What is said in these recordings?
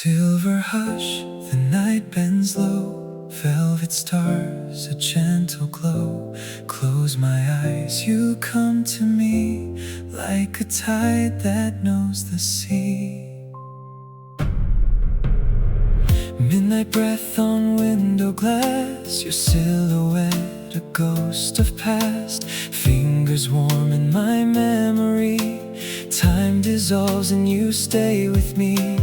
Silver hush, the night bends low. Velvet stars, a gentle glow. Close my eyes, you come to me like a tide that knows the sea. Midnight breath on window glass, your silhouette, a ghost of past. Fingers warm in my memory. Time dissolves and you stay with me.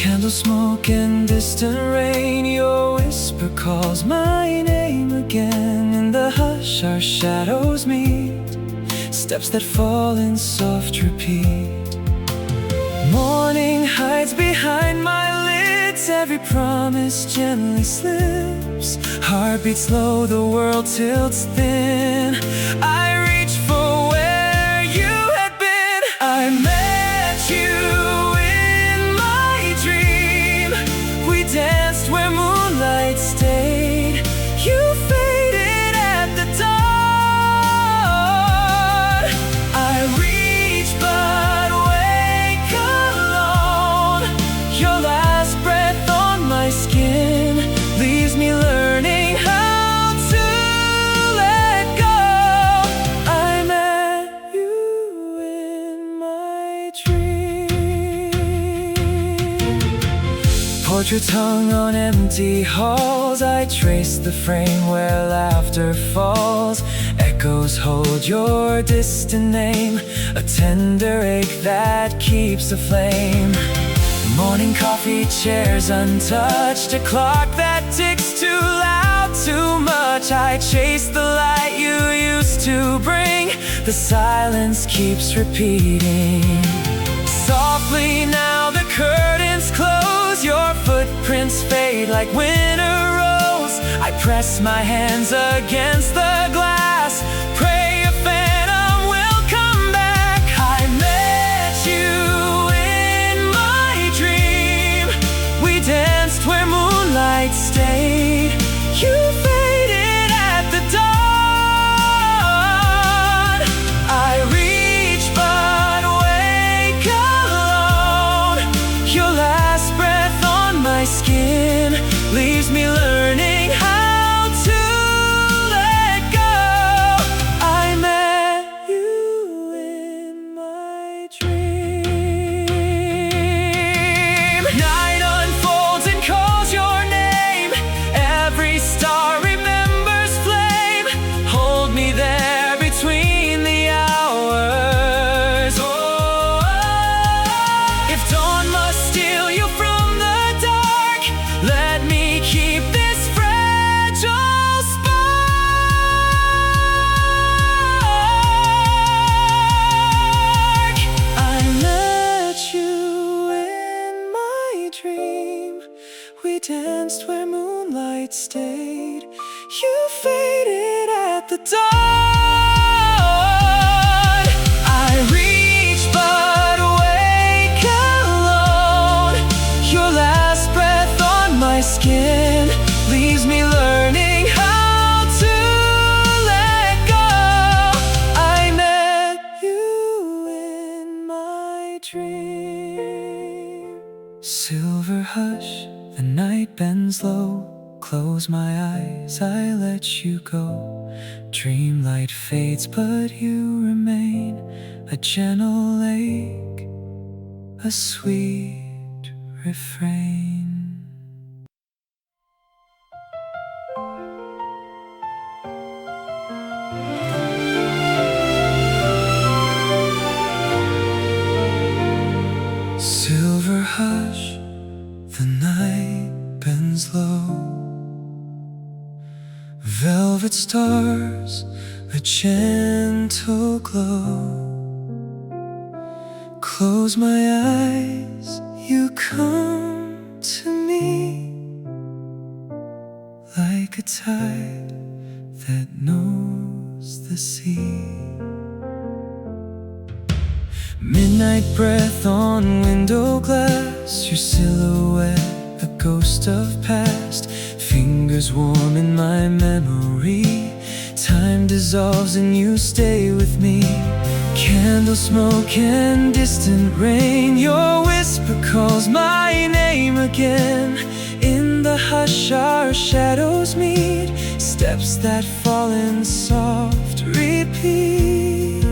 Candle smoke and distant rain, your whisper calls my name again. In the hush our shadows meet, steps that fall in soft repeat. Morning hides behind my lids, every promise gently slips. Heart beats low, the world tilts thin. I reach for where you had been. I met you in my dream. We danced where moonlight stayed. You faded at the dawn. I reach but wake alone. Your last breath on my skin leaves me learning how to let go. I met you in my dream. Portrait hung on empty halls, I trace the frame where laughter falls. Echoes hold your distant name, a tender ache that keeps the flame. Morning coffee, chairs untouched, a clock that ticks too loud, too much. I chase the light you used to bring, the silence keeps repeating. Softly now the curtains close, your footprints fade like winter rose. I press my hands against the glass, pray a phantom will come back. I met you in my dream. We danced where moonlight stayed. You faded at the dawn. I reach but wake alone. Your last breath on my skin leaves me learning how to let go. I met you in my dream. Night unfolds and calls your name. Every star remembers flame. Hold me there between the hours. Oh, if dawn must steal you from the dark, let me keep this fragile spark. I met you in my dream. We danced where moonlight stayed. You faded at the dawn. I reach but wake alone. Your last breath on my skin leaves me learning how to let go. I met you in my dream. Silver hush, the night bends low. Close my eyes, I let you go. Dreamlight fades, but you remain. A gentle lake, a sweet refrain. Silver hush, the night bends low. Velvet stars, a gentle glow. Close my eyes, you come to me like a tide that knows the sea. Midnight breath on window glass, your silhouette, a ghost of past. Fingers warm in my memory. Time dissolves and you stay with me. Candle smoke and distant rain, your whisper calls my name again. In the hush our shadows meet, steps that fall in soft repeat.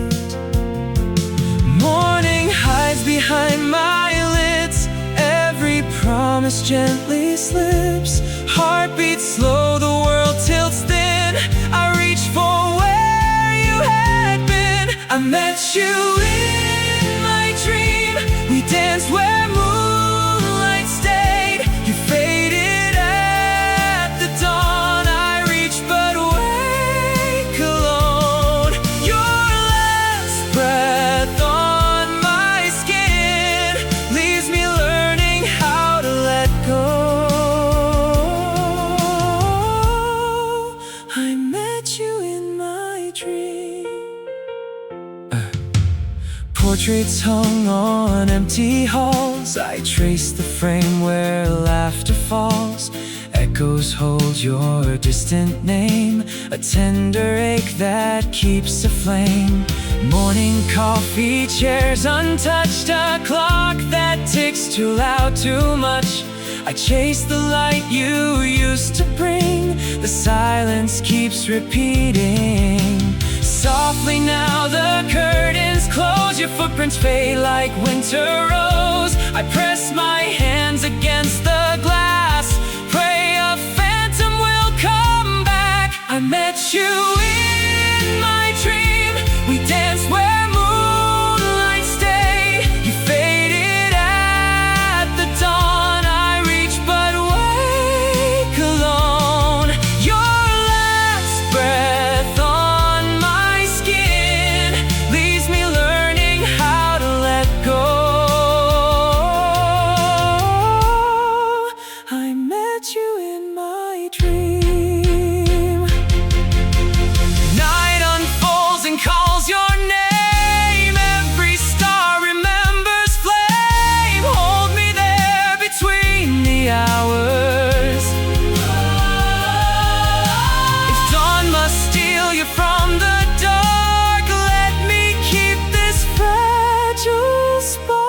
Morning hides behind my lids, every promise gently slips. Heartbeats slow, the world tilts thin, I reach for where you had been. I met you in my dream, we danced where moonlight stayed. You faded at the dawn, I reached but wake alone. Your last breath on my skin leaves me learning how to let go. I met you in my dream. Portraits hung on empty halls, I trace the frame where laughter falls. Echoes hold your distant name, a tender ache that keeps aflame. Morning coffee, chairs untouched, a clock that ticks too loud, too much. I chase the light you used to bring, the silence keeps repeating. Softly now the curtains close, your footprints fade like winter rose. I press my hands against the glass, pray a phantom will come back. I met you in my dream, we danced where moonlight stayed. You faded at the dawn, I reached but wake alone. Your last breath on my skin leaves me learning how to let go. I met you in my dream. Night unfolds and calls your name, every star remembers flame. Hold me there between the hours. If dawn must steal you from the dark, let me keep this fragile spark.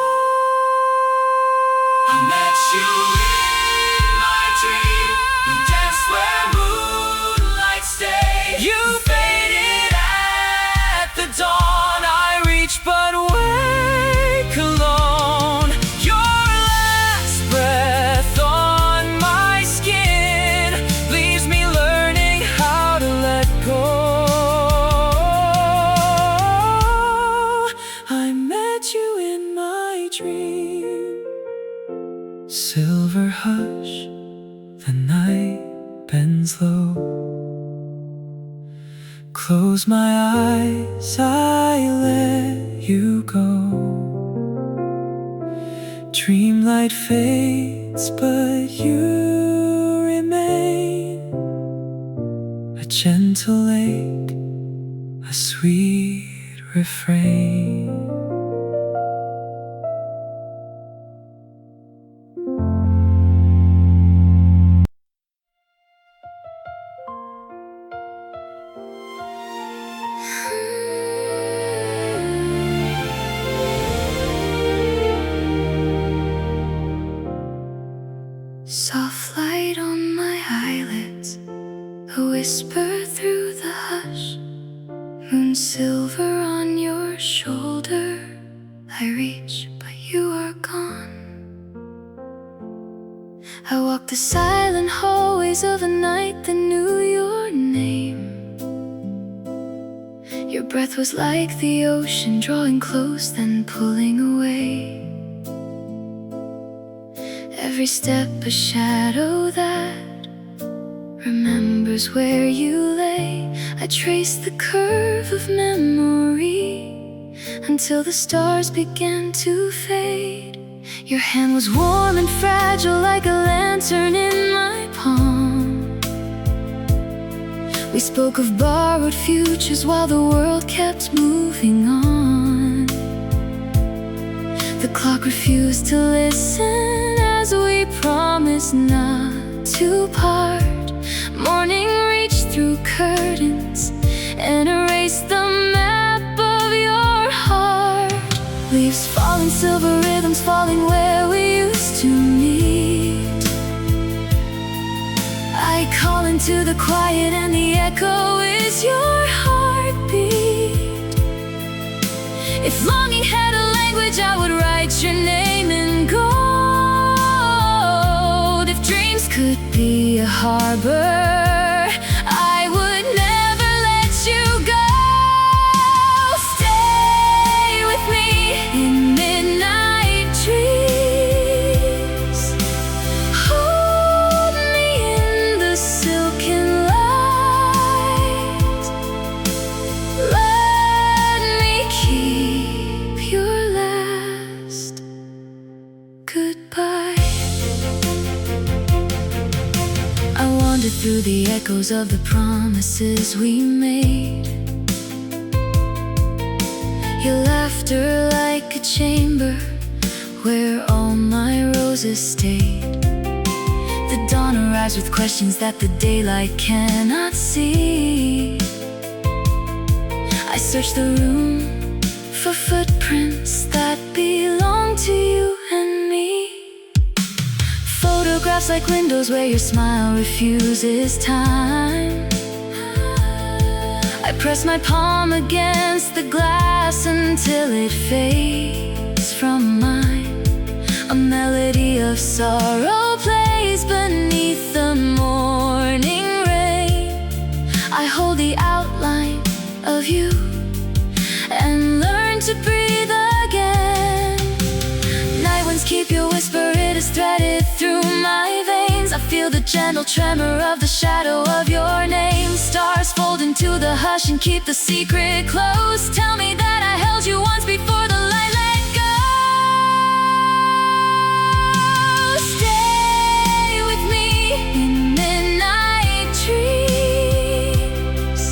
I met you in my dream, we danced where moonlight stayed. You faded at the dawn, I reached but wake alone. Your last breath on my skin leaves me learning how to let go. I met you in my dream. Silver hush, the night bends low. Close my eyes, I let you go. Dreamlight fades, but you remain. A gentle ache, a sweet refrain. Soft light on my eyelids, a whisper through the hush. Moon silver on your shoulder, I reach, but you are gone. I walk the silent hallways of a night that knew your name. Your breath was like the ocean, drawing close, then pulling away. Every step a shadow that remembers where you lay. I trace the curve of memory until the stars began to fade. Your hand was warm and fragile like a lantern in my palm. We spoke of borrowed futures while the world kept moving on. The clock refused to listen as we promised not to part. Morning reached through curtains and erased the map of your heart. Leaves falling, silver rhythms falling where we used to meet. into the quiet and the echo is your heartbeat. If longing had a language, I would write your name in gold. If dreams could be a harbor, I would never let you go. Stay with me in midnight dreams. Hold me in the silken light. Let me keep your last goodbye. I wandered through the echoes of the promises we made. Your laughter like a chamber where all my roses stayed. The dawn arrives with questions that the daylight cannot see. I search the room for footprints that belong to you and me. Photographs like windows where your smile refuses time. I press my palm against the glass until it fades from mine. A melody of sorrow plays beneath the morning rain. I hold the outline of you and learn to breathe again. Night winds keep your whisper, it is threaded through my veins. I feel the gentle tremor of the shadow of your name. Stars fold into the hush and keep the secret close. Tell me that I held you once before the light let go. Stay with me in midnight dreams.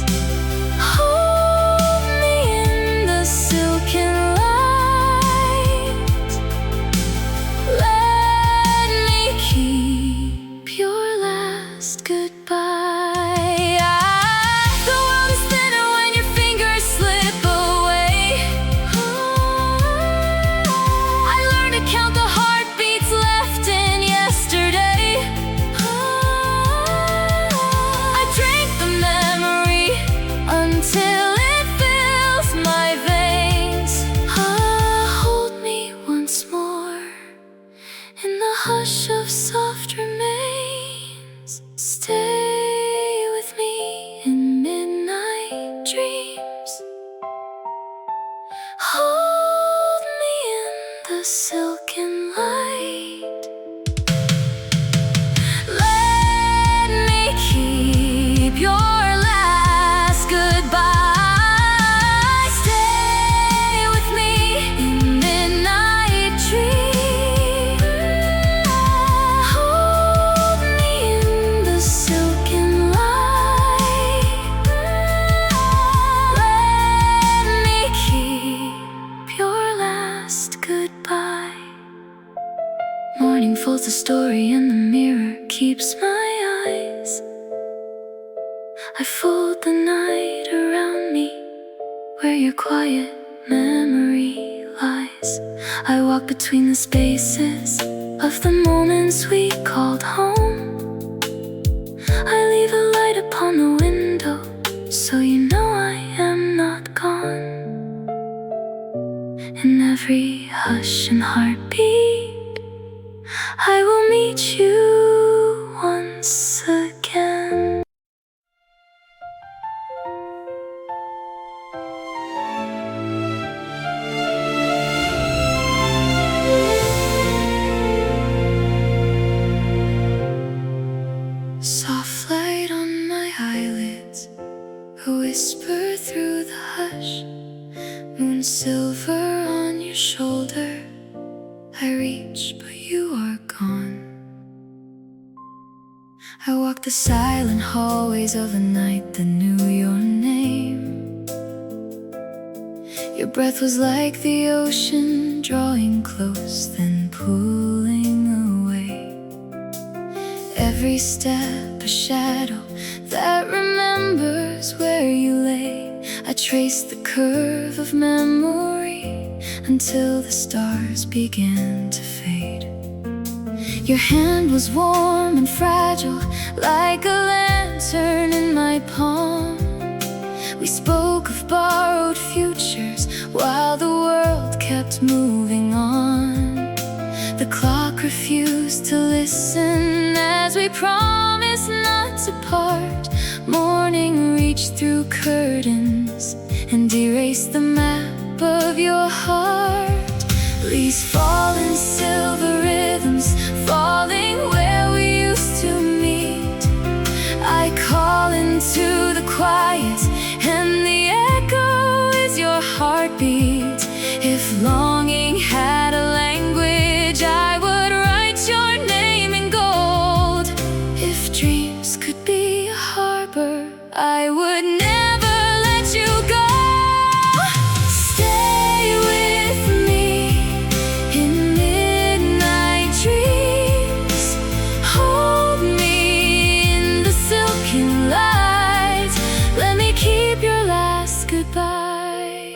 Hold me in the silken light. Let me keep your last goodbye. The world is thinner when your fingers slip away. I learned to count the heartbeats left in yesterday. I drank the memory until it fills my veins. Hold me once more in the hush of soft remains. Stay with me in midnight dreams. Hold me in the silken light. Let me keep your last goodbye. Stay with me in midnight dreams. Hold me in the silken light. Let me keep your last goodbye. Morning folds the story and the mirror keeps my eyes. I fold the night around me where your quiet memory lies. I walk between the spaces of the moments we called home. I leave a light upon the window so you know I am not gone. In every hush and heartbeat, I will meet you once again. Soft light on my eyelids, a whisper through the hush. Moon silver on your shoulder, I reach but you are gone. I walk the silent hallways of a night that knew your name. Your breath was like the ocean, drawing close, then pulling away. Every step a shadow that remembers where you lay. I trace the curve of memory until the stars began to fade. Your hand was warm and fragile, like a lantern lantern in my palm. We spoke of borrowed futures while the world kept moving on. The clock refused to listen as we promised not to part. Morning reached through curtains and erased the map of your heart. Leaves fall in silver rhythms, falling where we used to meet. I call into the quiet, and the echo is your heartbeat. If longing had a language, I would write your name in gold. If dreams could be a harbor, I would never let you go. Stay with me in midnight dreams. Hold me in the silken light. Let me keep your last goodbye.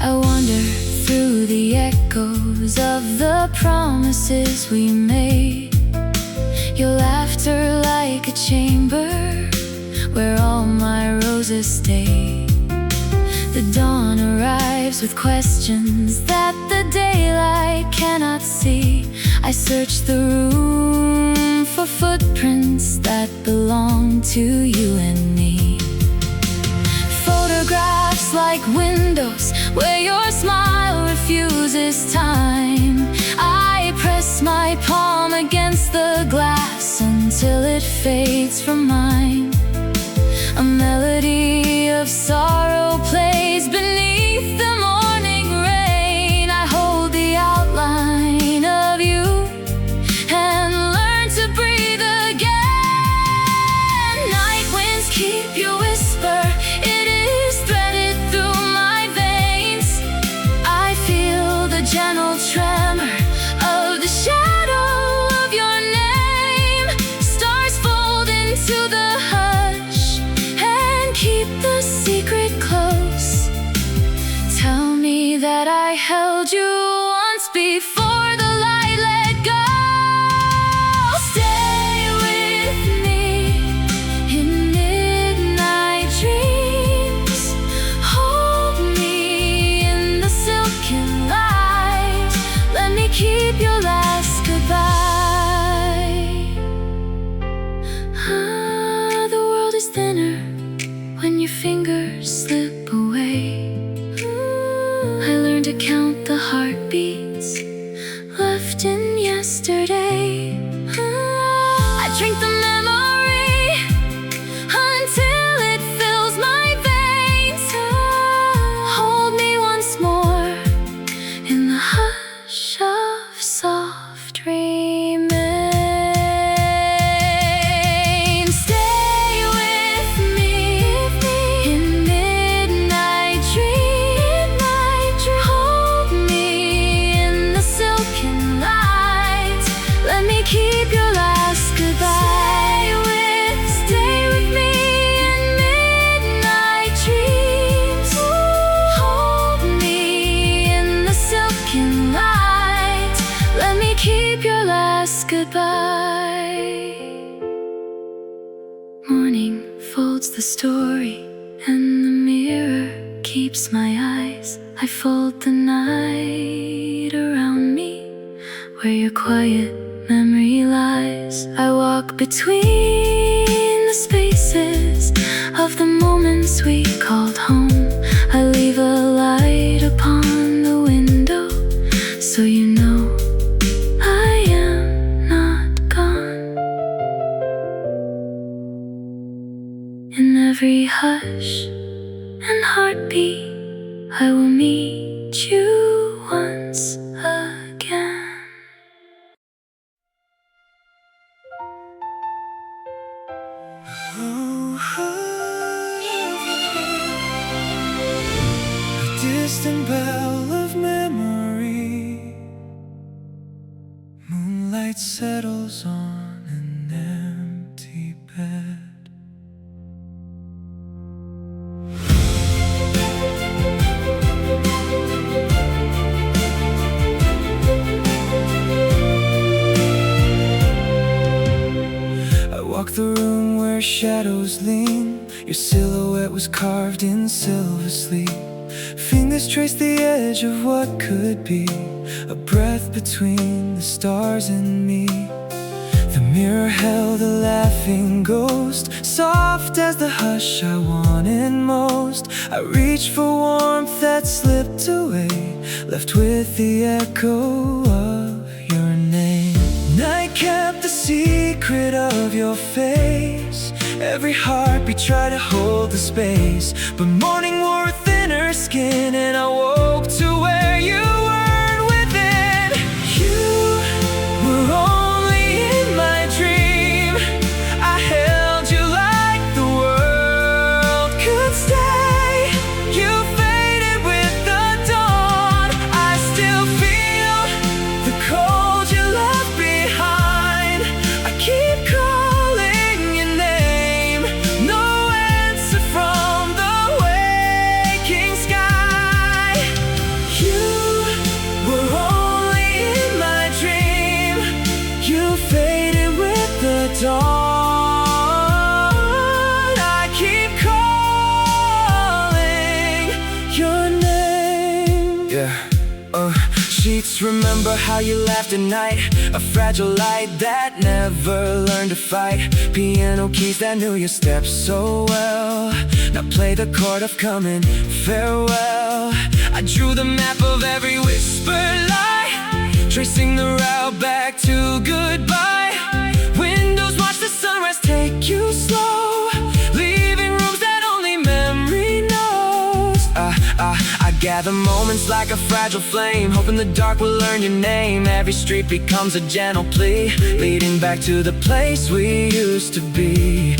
I wander through the echoes of the promises we made. Your laughter like a chamber where all my roses stay. The dawn arrives with questions that the daylight cannot see. I search the room for footprints that belong to you and me. Photographs like windows where your smile refuses time. I press my palm against the glass until it fades from mine. A melody of sorrow plays beneath the morning rain. I hold the outline of you and learn to breathe again. Night winds keep your whisper, it is threaded through my veins. I feel the gentle tremor of the shadow of your name. Stars fold into the hush and keep the secret close. Tell me that I held you once before the light let go. Stay with me in midnight dreams. Hold me in the silken light. Let me keep your last goodbye. The world is thinner when your fingers slip away. I learned to count the heartbeats left in yesterday. I drink the memory until it fills my veins. Hold me once more in the hush of soft remains. Stay with me in midnight dreams. Hold me in the silken light. Let me keep your last goodbye. Stay with me in midnight dreams. Hold me in the silken light. Let me keep your last goodbye. Morning folds the story, and the mirror keeps my eyes. I fold the night around me, where your quiet memory lies. I walk between the spaces of the moments we called home. I leave a light upon the window, so you know I am not gone. In every hush and heartbeat, I will meet you once again. A distant bell of memory, moonlight settles on an empty bed. the room where shadows lean. Your silhouette was carved in silver sleep. Fingers traced the edge of what could be, a breath between the stars and me. The mirror held a laughing ghost, soft as the hush I wanted most. I reached for warmth that slipped away, left with the echo of your name. Night kept the secret of your face. Every heartbeat tried to hold the space, but morning wore a thinner skin, and I woke to where you weren't within. You were only in my dream. I held you like the world could stay. You faded with the dawn. I still feel the cold you left behind. I keep calling your name, no answer from the waking sky. You were only in my dream. You faded with the dawn. I keep calling your name. Sheets remember how you laughed at night, a fragile light that never learned to fight. Piano keys that knew your steps so well. Now play the chord of coming farewell. I drew the map of every whispered lie, tracing the route back to goodbye. Windows watch the sunrise take you slow, leaving rooms that only memory knows. I gather moments like a fragile flame, hoping the dark will learn your name. Every street becomes a gentle plea, leading back to the place we used to be.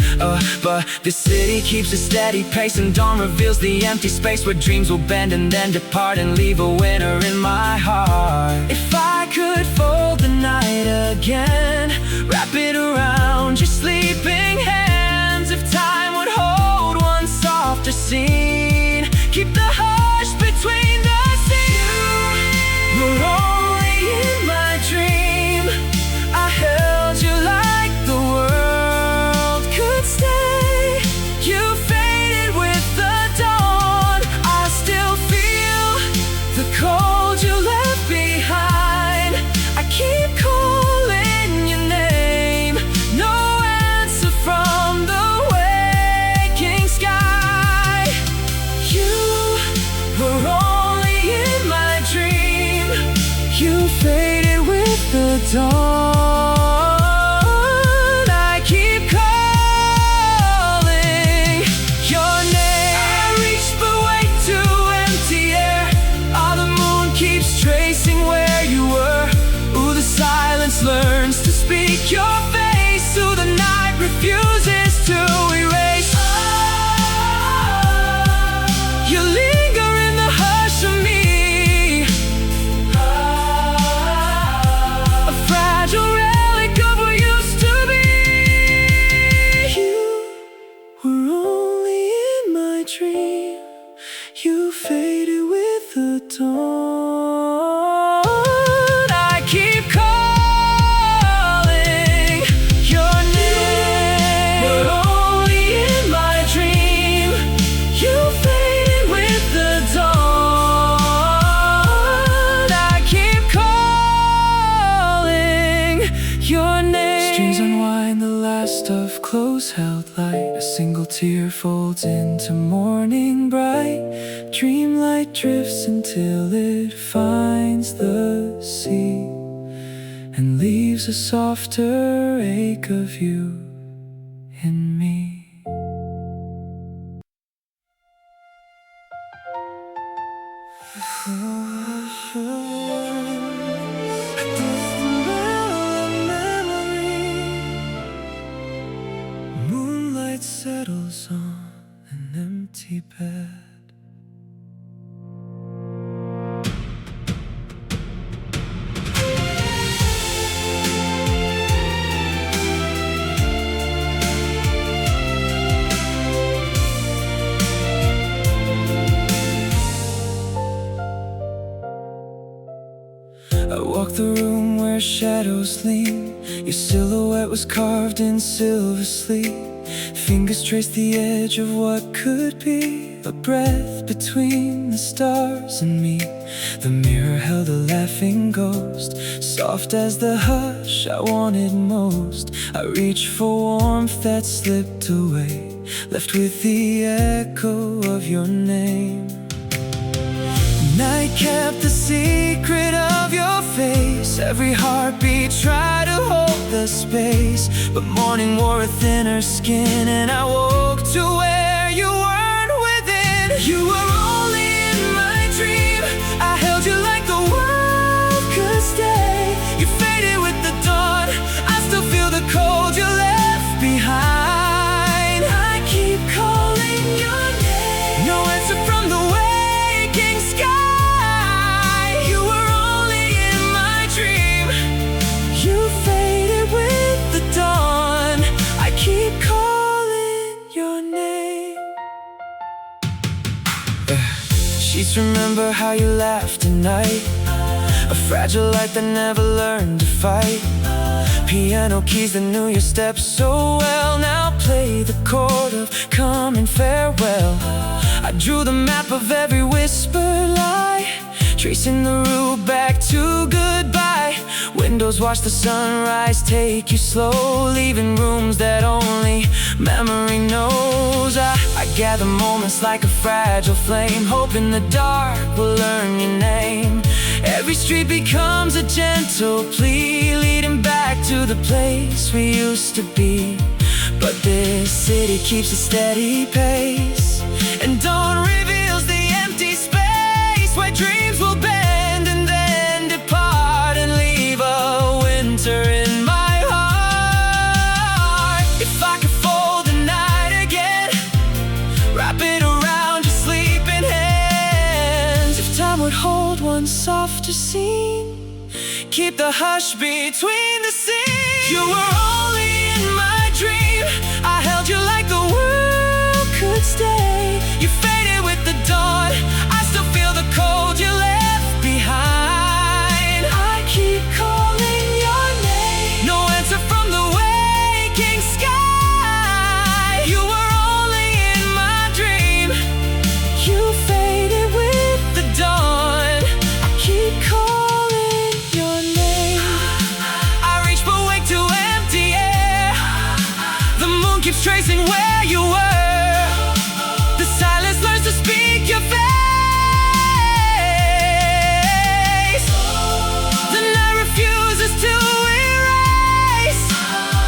But this city keeps a steady pace, and dawn reveals the empty space where dreams will bend and then depart and leave a winner in my heart. If I could fold the night again, wrap it around your sleeping hands. If time would hold one softer scene, keep the hush between the scenes. You were only in my dream. I held you like the world could stay. You faded with the dawn. I still feel the cold you left behind. I keep calling your name, no answer from the waking sky. You were only in my dream. You faded with the dawn. I keep calling your name. I reach but way too empty air. All the moon keeps tracing where you were. Ooh, the silence learns to speak your face. Ooh, the night refuses to erase. You linger in the hush of me, a fragile relic of what used to be. You were only in my dream. You faded with the dawn. I keep calling your name. You were only in my dream. You faded with the dawn. I keep calling your name. Strings unwind, the last of close held light. A single tear folds into morning bright. Dreamlight drifts until it finds the sea, and leaves a softer ache of you in me. Moonlight settles on an empty bed. shadows lean. Your silhouette was carved in silver sleep. Fingers traced the edge of what could be, a breath between the stars and me. The mirror held a laughing ghost, soft as the hush I wanted most. I reached for warmth that slipped away, left with the echo of your name. Night kept the secret of your face. Every heartbeat tried to hold the space, but morning wore a thinner skin, and I woke to where you weren't within. You were only in my dream. I held you like the world could stay. You faded with the dawn. I still feel the cold you left behind. I keep calling your name, no answer from the waking sky. Sheets remember how you laughed at night, a fragile light that never learned to fight. Piano keys that knew your steps so well, now play the chord of come and farewell. I drew the map of every whispered lie, tracing the route back to goodbye. Windows watch the sunrise take you slow, leaving rooms that only memory knows. I gather moments like a fragile flame, hope in the dark will learn your name. Every street becomes a gentle plea, leading back to the place we used to be. But this city keeps a steady pace, and dawn reveals the empty space where dreams will bend and then depart and leave a winter in my heart. If I could fold the night again, wrap it around your sleeping hands. If time would hold one softer scene, keep the hush between the scenes. You were only in my dream. I held you like the world could stay. You faded with the dawn. I still feel the cold you left behind. I keep calling your name, no answer from the waking sky. You were only in my dream. You faded with the dawn. I keep calling your name. I reach but wake to empty air. The moon keeps tracing where you were. The silence learns to speak your face. The night refuses to erase.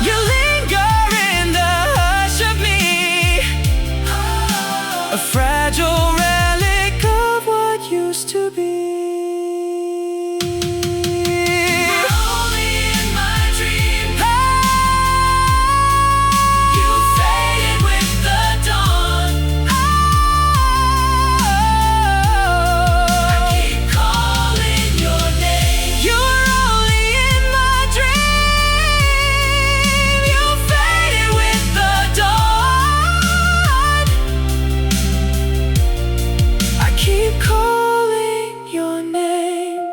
You linger in the hush of me, a fragile relic of what used to be. Only in my dream. You faded with the dawn. I keep calling your name. You were only in my dream. You faded with the dawn. I keep calling your name.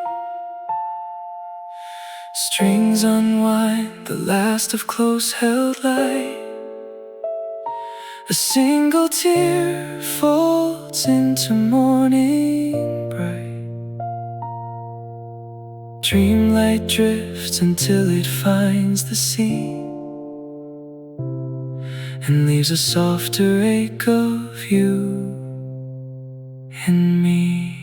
Strings unwind, the last of close held light. A single tear folds into morning bright. Dreamlight drifts until it finds the sea, and leaves a softer ache of you and me.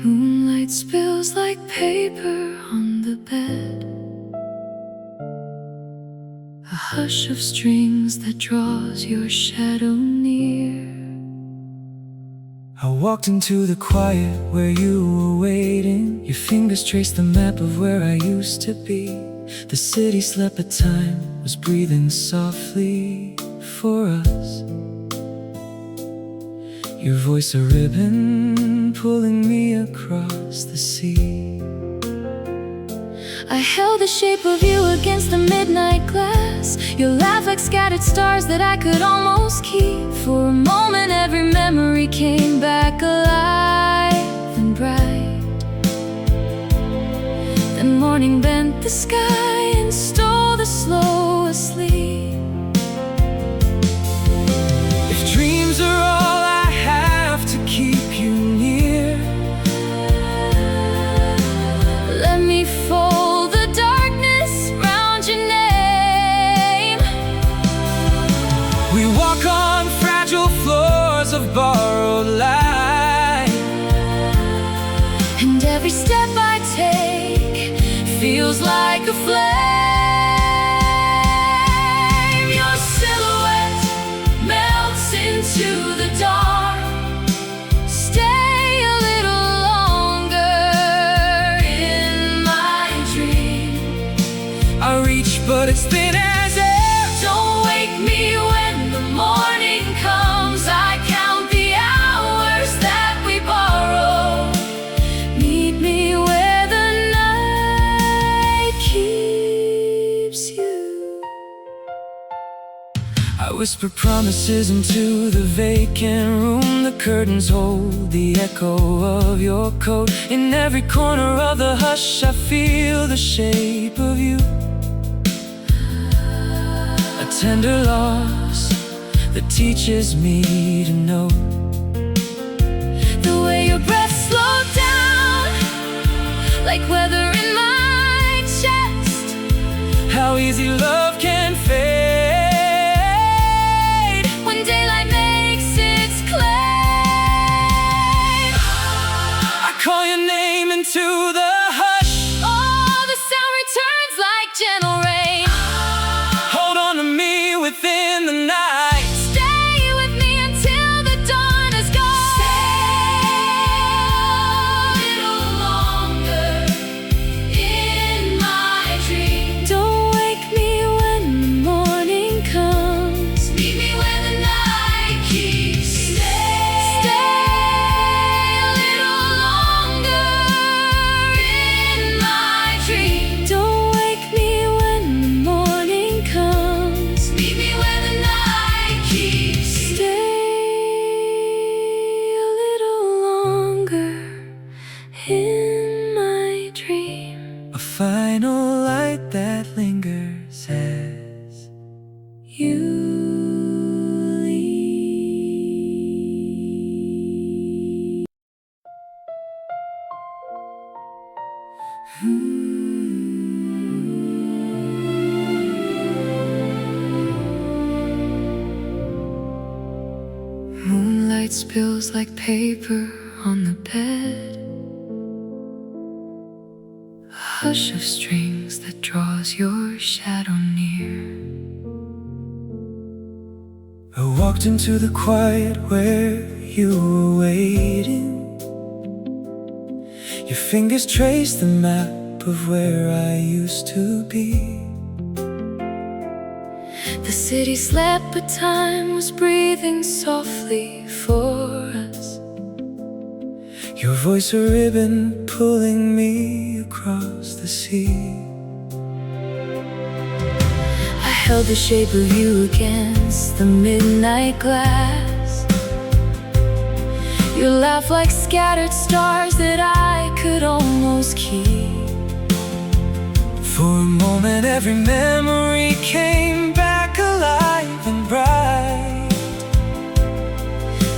Moonlight spills like paper on the bed, a hush of strings that draws your shadow near. I walked into the quiet where you were waiting. Your fingers traced the map of where I used to be. The city slept, but time was breathing softly for us. Your voice a ribbon pulling me across the sea. I held the shape of you against the midnight glass. Your laugh like scattered stars that I could almost keep. For a moment every memory came back alive and bright. Then morning bent the sky and stole the slow asleep. If dreams are all I have to keep you near, let me fold the darkness round your name. we walk on fragile floors of borrowed light. And every step I take feels like a flame. Your silhouette melts into the dark. Stay a little longer in my dream. I reach, but it's thin as air. Don't wake me when the morning comes. I count the hours that we borrow. Meet me where the night keeps you. I whisper promises into the vacant room. The curtains hold the echo of your coat. In every corner of the hush I feel the shape of you. A tender loss that teaches me to know. The way your breath slowed down, like weather in my chest. How easy love can fade When daylight makes its claim. I call your name into the hush. Oh, the sound returns like gentle rain. Hold on to me within the night. Stay with me until the dawn is gone. Stay a little longer in my dream. Don't wake me when the morning comes. Meet me where the night keeps you. Stay a little longer in my dream. Don't wake me when the morning comes. Meet me where the night keeps you. Stay a little longer in my dream. A final light that lingers as You leave. Moonlight spills like paper on the bed. A hush of strings that draws your shadow near. I walked into the quiet where you were waiting. Your fingers traced the map of where I used to be. The city slept, but time was breathing softly for us. Your voice a ribbon pulling me across the sea. I held the shape of you against the midnight glass. Your laugh like scattered stars that I could almost keep. For a moment every memory came back alive and bright.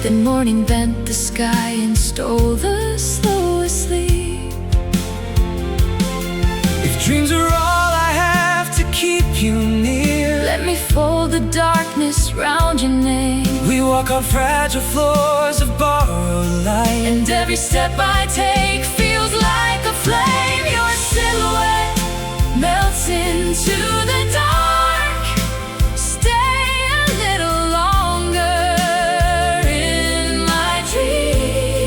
Then morning bent the sky and stole the slow asleep. If dreams are all I have to keep you near, Let me fold the darkness round your name. we walk on fragile floors of borrowed light. And every step I take feels like a flame. Your silhouette melts into the dark. Stay a little longer in my dream.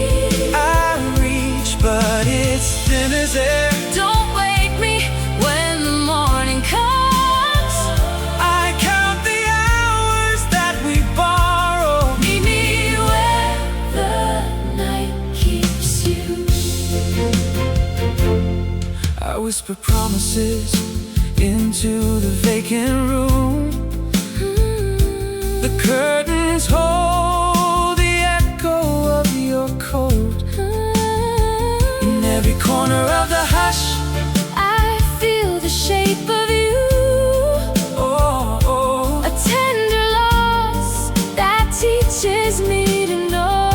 whisper promises into the vacant room. The curtains hold the echo of your coat. In every corner of the hush, I feel the shape of you. oh, oh. A tender loss that teaches me to know.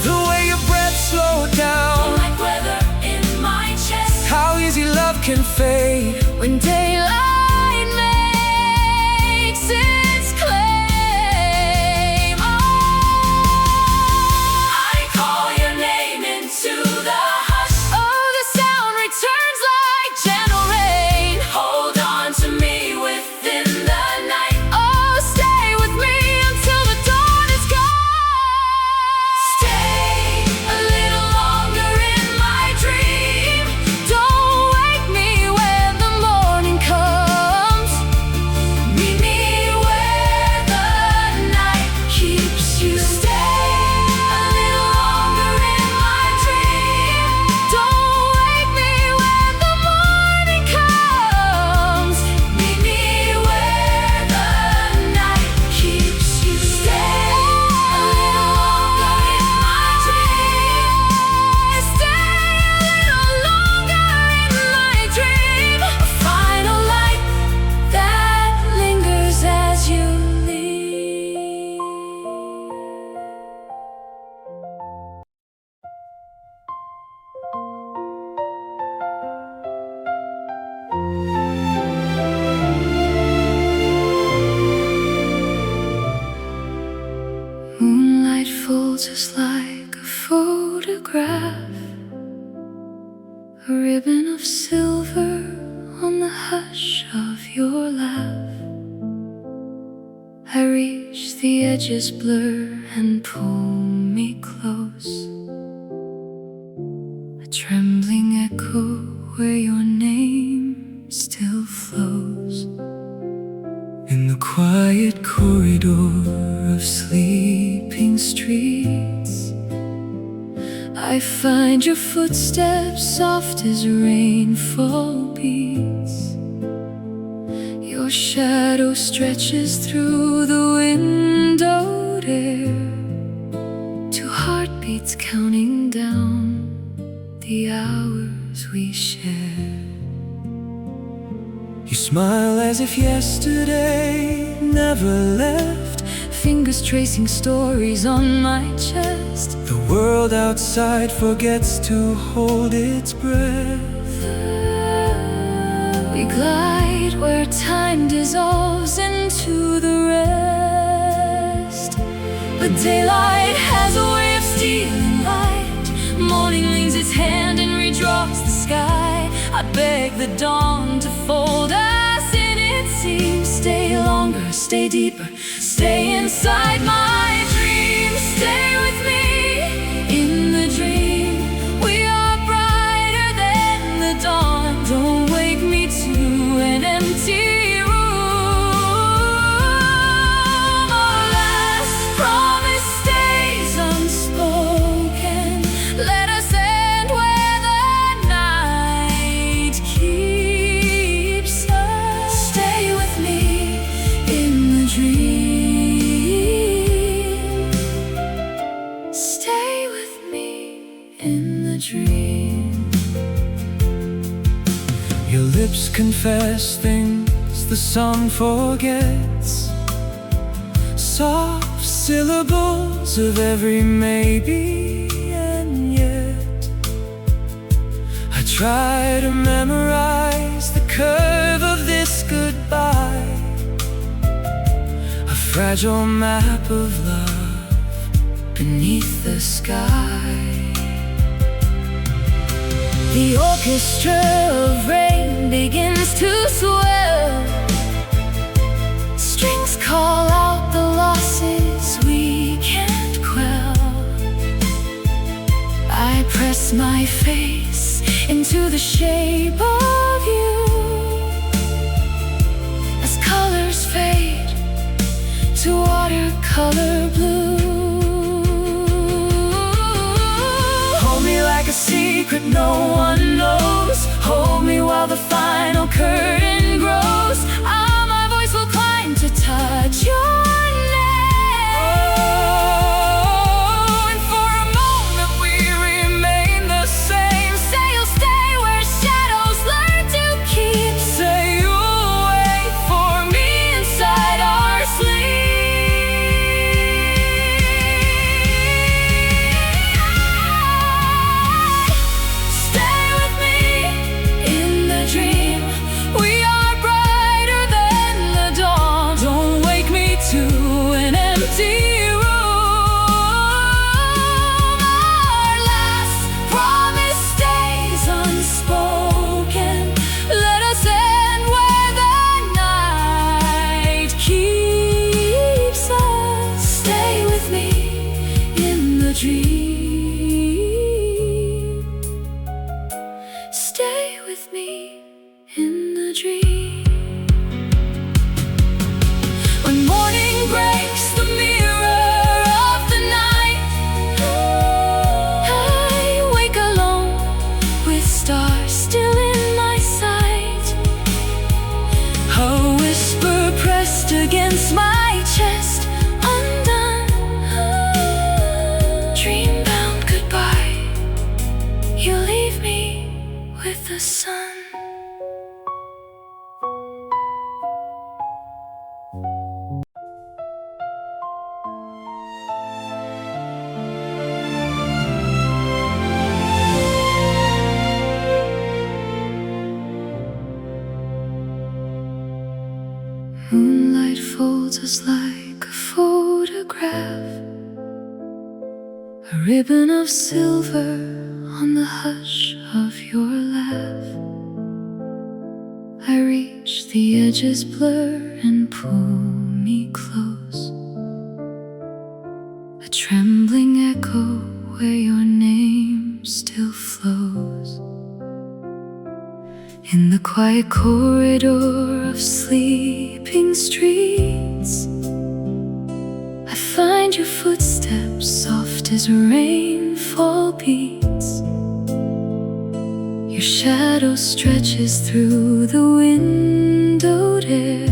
The way your breath slowed down, Like weather in my chest. how easy love can fade. When daylight makes its claim, I call your name into the hush. Oh, the sound returns like gentle rain. Hold on to me within the night. Oh, stay with me until the dawn is gone. Stay a little longer in my dream. Don't wake me when the morning comes. Meet me where the night keeps you. Stay a little longer in my dream. Don't wake me when the morning comes. Meet me where the night keeps you. Stay a little longer in my dream. Stay a little longer in my dream. A final light that lingers as you leave. Moonlight folds us like a photograph, a ribbon of silver on the hush of your laugh. I reach the edges blur and pull me close, a trembling echo where your name still flows. In the quiet corridor of sleeping streets, I find your footsteps soft as rainfall beats. Your shadow stretches through the windowed air, two heartbeats counting down the hours we share. you smile as if yesterday never left. Fingers tracing stories on my chest. The world outside forgets to hold its breath. We glide where time dissolves into the rest. But daylight has a way of stealing light. Morning leans its hand and redraws the sky. I beg the dawn to fold us in, it seems. Stay longer, stay deeper, stay inside my dream. Stay with me in the dream. We are brighter than the dawn. Don't wake me to an empty room. Our last promise stays unspoken. Let us end where the night keeps us. Stay with me in the dream. Stay with me in the dream. Your lips confess things the song forgets, soft syllables of every maybe and yet. I try to memorize the curve of this goodbye, a fragile map of love beneath the sky. The orchestra of rain begins to swell. Strings call out the losses we can't quell. I press my face into the shape of you as colors fade to watercolor blue. Hold me like a secret no one knows. Hold me while the final curtain grows. My voice will climb to touch your against my chest, undone. Dream-bound goodbye. You leave me with the sun. Moonlight folds us like a photograph, a ribbon of silver on the hush of your laugh. I reach the edges, blur and pull me close, a trembling echo where your name still flows. In the quiet corridor of sleeping streets, I find your footsteps soft as rainfall beats. Your shadow stretches through the windowed air,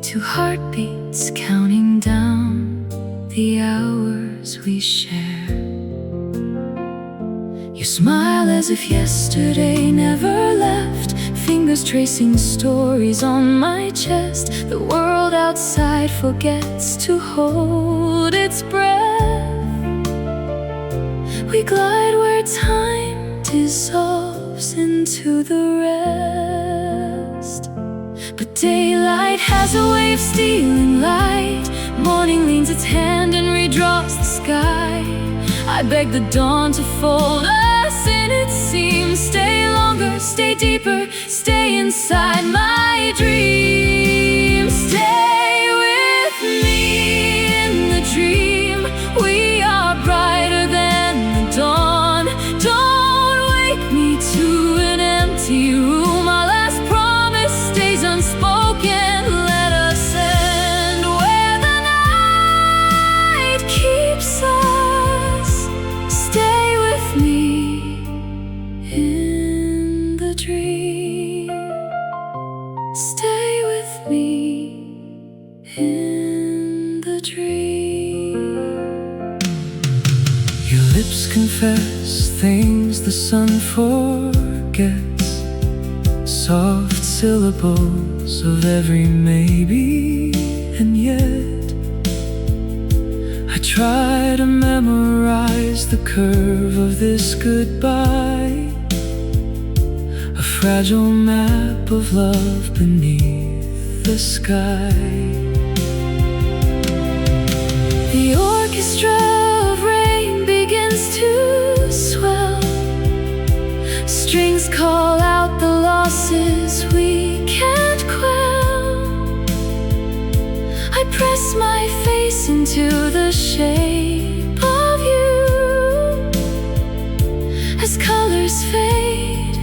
two heartbeats counting down the hours we share. You smile as if yesterday never left, fingers tracing stories on my chest. The world outside forgets to hold its breath. We glide where time dissolves into the rest. But daylight has a way of stealing light. Morning leans its hand and redraws the sky. I beg the dawn to fold us in its seams. Stay longer, stay deeper, stay inside my dreams. Stay with me in the dream. We are brighter than the dawn. Don't wake me to an empty room. Our last promise stays unspoken. Let us end where the night keeps us. Stay with me in the dream. Stay with me in the dream. Your lips confess things the sun forgets, soft syllables of every maybe and yet. I try to memorize the curve of this goodbye, a fragile map of love beneath the sky. The orchestra of rain begins to swell. Strings call out the losses we can't quell. I press my face into the shape of you as colors fade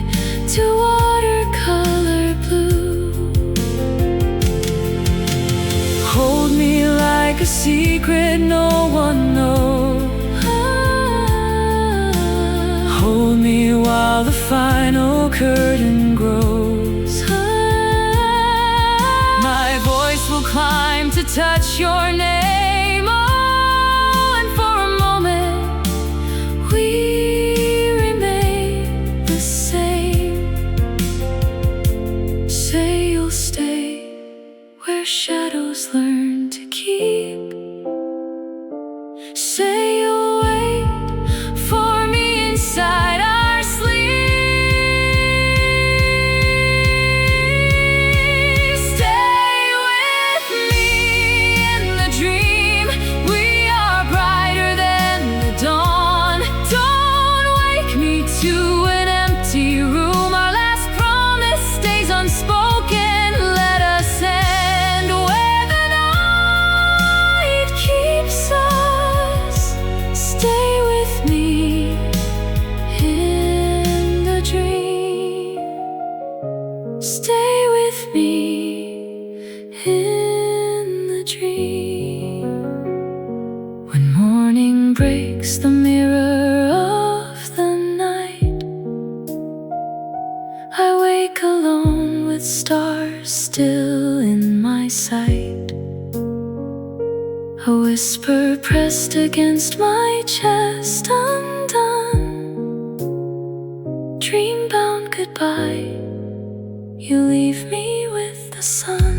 to watercolor blue. Hold me like a secret no one knows. Hold me curtain grows. My voice will climb to touch your name. Oh, and for a moment we remain the same. Say you'll stay where shadows learn to keep. Say you'll wait for me inside our sleep. Stay with me in the dream. We are brighter than the dawn. Don't wake me to an empty room. Our last promise stays unspoken. Let us end where the night keeps us. Stay with me in the dream. Stay with me in the dream. When morning breaks the mirror of the night, I wake alone with stars still in my sight. A whisper pressed against my chest, undone. Dream-bound goodbye, you leave me with the sun.